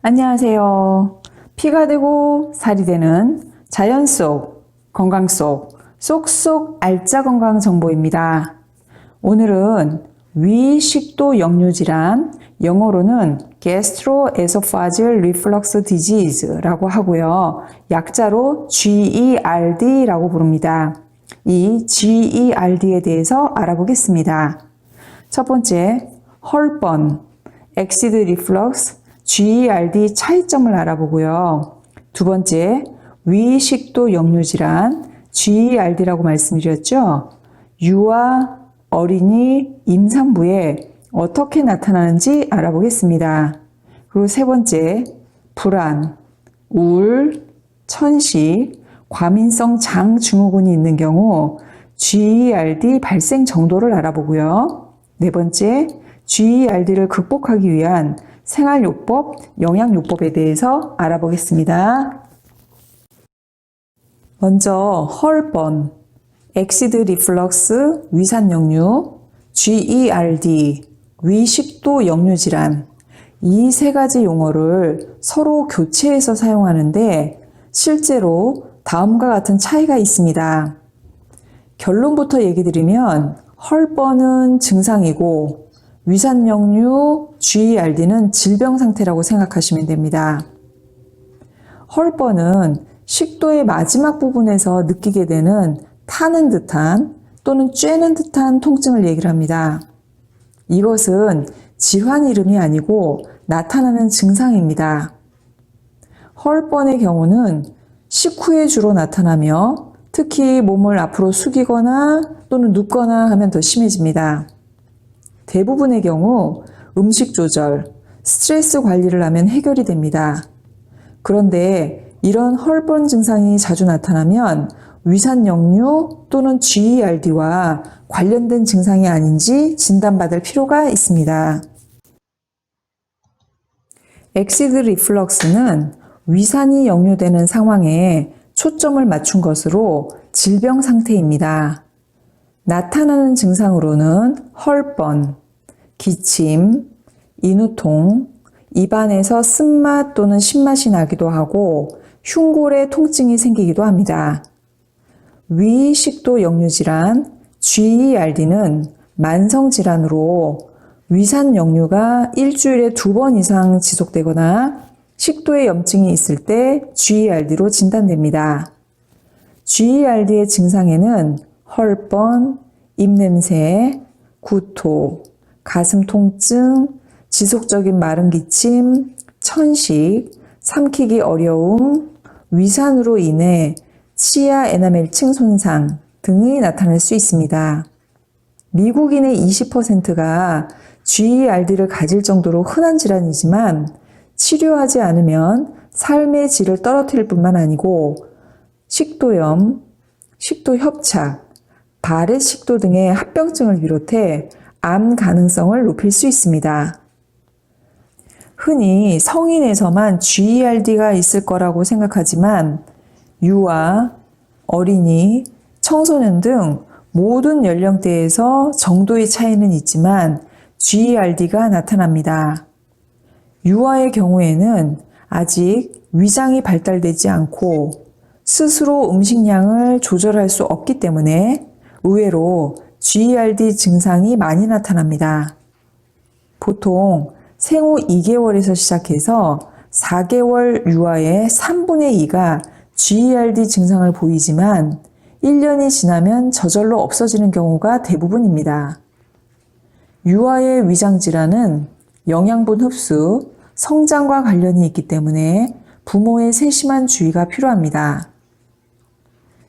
안녕하세요. 피가 되고 살이 되는 자연 속, 건강 속, 쏙쏙 알짜 건강 정보입니다. 오늘은 위 식도 역류 질환, 영어로는 Gastroesophageal Reflux Disease라고 하고요. 약자로 GERD라고 부릅니다. 이 GERD에 대해서 알아보겠습니다. 첫 번째, 헐번, 액시드 리플럭스, GERD 차이점을 알아보고요. 두 번째, 위식도 역류 질환, GERD라고 말씀드렸죠. 유아, 어린이, 임산부에 어떻게 나타나는지 알아보겠습니다. 그리고 세 번째, 불안, 우울, 천식, 과민성 장증후군이 있는 경우 GERD 발생 정도를 알아보고요. 네 번째, GERD를 극복하기 위한 생활요법, 영양요법에 대해서 알아보겠습니다. 먼저 헐번, 액시드 리플럭스, 위산역류, GERD, 위식도 역류 질환, 이 세 가지 용어를 서로 교체해서 사용하는데 실제로 다음과 같은 차이가 있습니다. 결론부터 얘기 드리면 헐번은 증상이고 위산역류, GERD는 질병 상태라고 생각하시면 됩니다. 헐번은 식도의 마지막 부분에서 느끼게 되는 타는 듯한 또는 쬐는 듯한 통증을 얘기를 합니다. 이것은 질환 이름이 아니고 나타나는 증상입니다. 헐번의 경우는 식후에 주로 나타나며 특히 몸을 앞으로 숙이거나 또는 눕거나 하면 더 심해집니다. 대부분의 경우 음식 조절, 스트레스 관리를 하면 해결이 됩니다. 그런데 이런 헐번 증상이 자주 나타나면 위산역류 또는 GERD와 관련된 증상이 아닌지 진단받을 필요가 있습니다. 액시드 리플럭스는 위산이 역류되는 상황에 초점을 맞춘 것으로 질병 상태입니다. 나타나는 증상으로는 헐번, 기침, 인후통, 입안에서 쓴맛 또는 신맛이 나기도 하고 흉골에 통증이 생기기도 합니다. 위식도 역류 질환, GERD는 만성 질환으로 위산 역류가 일주일에 2번 이상 지속되거나 식도에 염증이 있을 때 GERD로 진단됩니다. GERD의 증상에는 헐번, 입냄새, 구토, 가슴 통증, 지속적인 마른 기침, 천식, 삼키기 어려움, 위산으로 인해 치아 에나멜층 손상 등이 나타날 수 있습니다. 미국인의 20%가 GERD를 가질 정도로 흔한 질환이지만 치료하지 않으면 삶의 질을 떨어뜨릴 뿐만 아니고 식도염, 식도협착, 바렛식도 등의 합병증을 비롯해 암 가능성을 높일 수 있습니다. 흔히 성인에서만 GERD가 있을 거라고 생각하지만 유아, 어린이, 청소년 등 모든 연령대에서 정도의 차이는 있지만 GERD가 나타납니다. 유아의 경우에는 아직 위장이 발달되지 않고 스스로 음식량을 조절할 수 없기 때문에 의외로 GERD 증상이 많이 나타납니다. 보통 생후 2개월에서 시작해서 4개월 유아의 3분의 2가 GERD 증상을 보이지만 1년이 지나면 저절로 없어지는 경우가 대부분입니다. 유아의 위장질환은 영양분 흡수, 성장과 관련이 있기 때문에 부모의 세심한 주의가 필요합니다.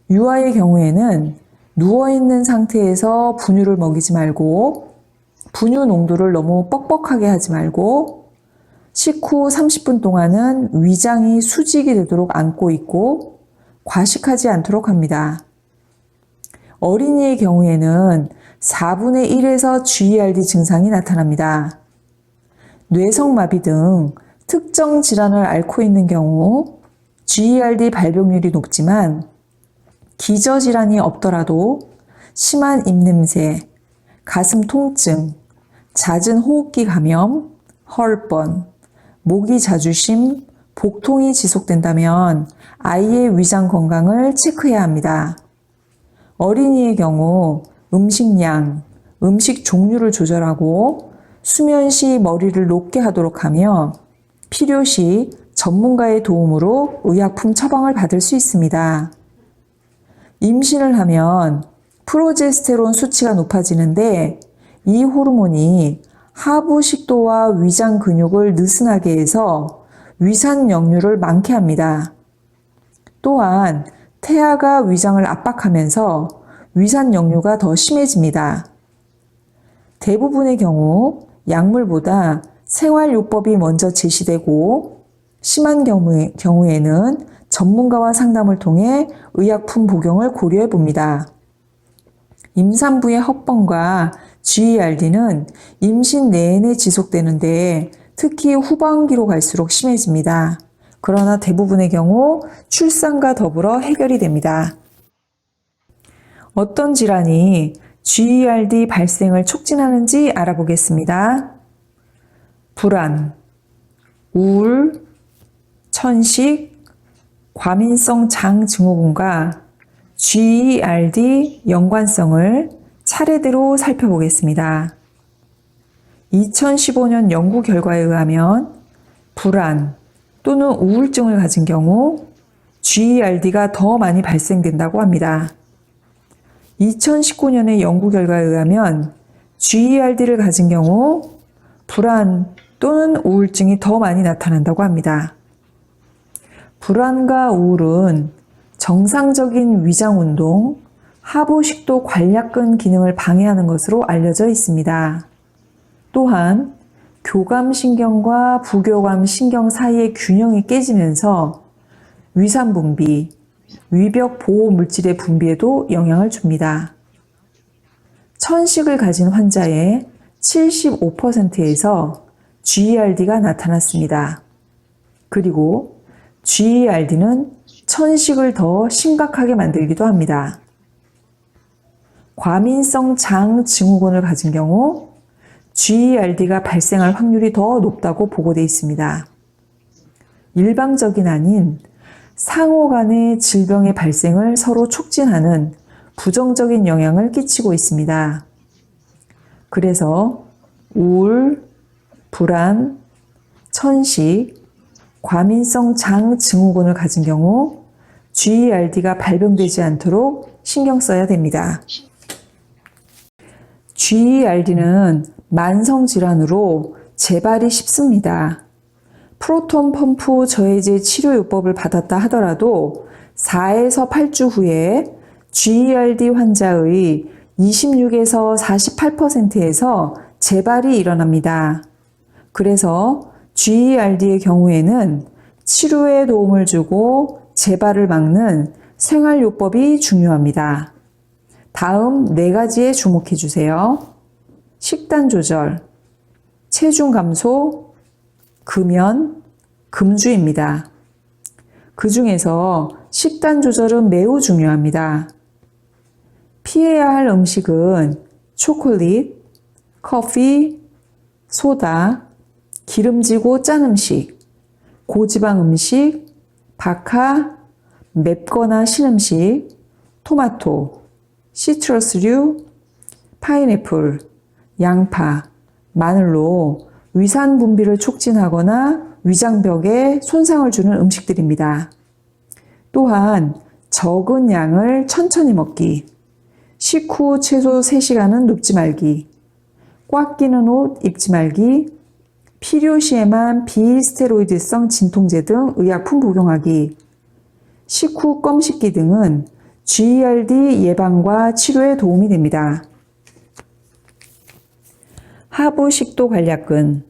유아의 경우에는 누워있는 상태에서 분유를 먹이지 말고 분유 농도를 너무 뻑뻑하게 하지 말고 식후 30분 동안은 위장이 수직이 되도록 안고 있고 과식하지 않도록 합니다. 어린이의 경우에는 4분의 1에서 GERD 증상이 나타납니다. 뇌성마비 등 특정 질환을 앓고 있는 경우 GERD 발병률이 높지만 기저질환이 없더라도 심한 입냄새, 가슴 통증, 잦은 호흡기 감염, 헐번, 목이 자주심, 복통이 지속된다면 아이의 위장 건강을 체크해야 합니다. 어린이의 경우 음식량, 음식 종류를 조절하고 수면 시 머리를 높게 하도록 하며 필요시 전문가의 도움으로 의약품 처방을 받을 수 있습니다. 임신을 하면 프로제스테론 수치가 높아지는데 이 호르몬이 하부 식도와 위장 근육을 느슨하게 해서 위산 역류를 많게 합니다. 또한 태아가 위장을 압박하면서 위산 역류가 더 심해집니다. 대부분의 경우 약물보다 생활요법이 먼저 제시되고 심한 경우에는 전문가와 상담을 통해 의약품 복용을 고려해 봅니다. 임산부의 헛번과 GERD는 임신 내내 지속되는데 특히 후반기로 갈수록 심해집니다. 그러나 대부분의 경우 출산과 더불어 해결이 됩니다. 어떤 질환이 GERD 발생을 촉진하는지 알아보겠습니다. 불안, 우울, 천식, 과민성 장 증후군과 GERD 연관성을 차례대로 살펴보겠습니다. 2015년 연구 결과에 의하면 불안 또는 우울증을 가진 경우 GERD가 더 많이 발생된다고 합니다. 2019년의 연구 결과에 의하면 GERD를 가진 경우 불안 또는 우울증이 더 많이 나타난다고 합니다. 불안과 우울은 정상적인 위장 운동, 하부식도 관략근 기능을 방해하는 것으로 알려져 있습니다. 또한 교감신경과 부교감신경 사이의 균형이 깨지면서 위산 분비, 위벽 보호 물질의 분비에도 영향을 줍니다. 천식을 가진 환자의 75%에서 GERD가 나타났습니다. 그리고 GERD는 천식을 더 심각하게 만들기도 합니다. 과민성 장 증후군을 가진 경우 GERD가 발생할 확률이 더 높다고 보고되어 있습니다. 일방적인 아닌 상호 간의 질병의 발생을 서로 촉진하는 부정적인 영향을 끼치고 있습니다. 그래서 우울, 불안, 천식, 과민성 장 증후군을 가진 경우 GERD가 발병되지 않도록 신경 써야 됩니다. GERD는 만성 질환으로 재발이 쉽습니다. 프로톤 펌프 저해제 치료요법을 받았다 하더라도 4에서 8주 후에 GERD 환자의 26에서 48%에서 재발이 일어납니다. 그래서 GERD의 경우에는 치료에 도움을 주고 재발을 막는 생활요법이 중요합니다. 다음 4가지에 주목해 주세요. 식단 조절, 체중 감소, 금연, 금주입니다. 그 중에서 식단 조절은 매우 중요합니다. 피해야 할 음식은 초콜릿, 커피, 소다, 기름지고 짠 음식, 고지방 음식, 박하, 맵거나 신 음식, 토마토, 시트러스류, 파인애플, 양파, 마늘로 위산 분비를 촉진하거나 위장벽에 손상을 주는 음식들입니다. 또한 적은 양을 천천히 먹기, 식후 최소 3시간은 눕지 말기, 꽉 끼는 옷 입지 말기, 필요시에만 비스테로이드성 진통제 등 의약품 복용하기, 식후 껌 씹기 등은 GERD 예방과 치료에 도움이 됩니다. 하부식도 관략근,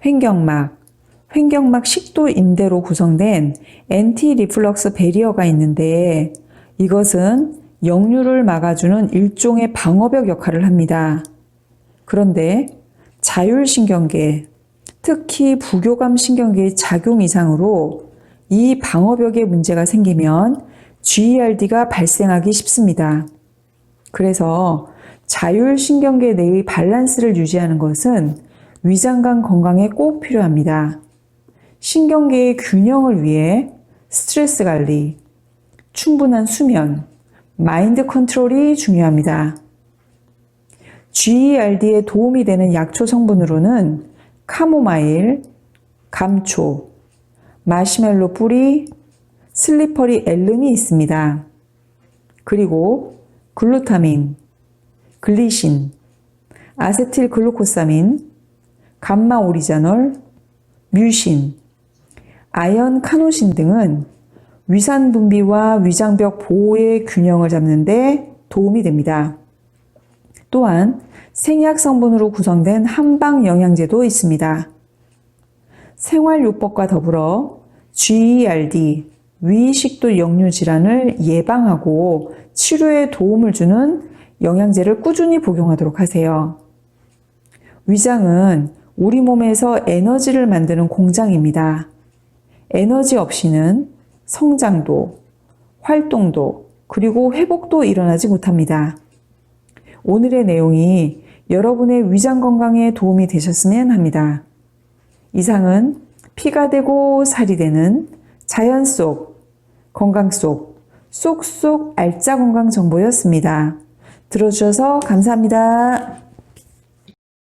횡격막 식도 인대로 구성된 엔티 리플럭스 베리어가 있는데 이것은 역류를 막아주는 일종의 방어벽 역할을 합니다. 그런데 자율신경계, 특히 부교감 신경계의 작용 이상으로 이 방어벽에 문제가 생기면 GERD가 발생하기 쉽습니다. 그래서 자율신경계 내의 밸런스를 유지하는 것은 위장관 건강에 꼭 필요합니다. 신경계의 균형을 위해 스트레스 관리, 충분한 수면, 마인드 컨트롤이 중요합니다. GERD에 도움이 되는 약초 성분으로는 카모마일, 감초, 마시멜로 뿌리, 슬리퍼리 앨름이 있습니다. 그리고 글루타민, 글리신, 아세틸 글루코사민, 감마 오리자놀, 뮤신, 아연 카노신 등은 위산 분비와 위장벽 보호의 균형을 잡는 데 도움이 됩니다. 또한 생약 성분으로 구성된 한방 영양제도 있습니다. 생활요법과 더불어 GERD, 위식도 역류 질환을 예방하고 치료에 도움을 주는 영양제를 꾸준히 복용하도록 하세요. 위장은 우리 몸에서 에너지를 만드는 공장입니다. 에너지 없이는 성장도, 활동도, 그리고 회복도 일어나지 못합니다. 오늘의 내용이 여러분의 위장 건강에 도움이 되셨으면 합니다. 이상은 피가 되고 살이 되는 자연 속, 건강 속, 쏙쏙 알짜 건강 정보였습니다. 들어주셔서 감사합니다.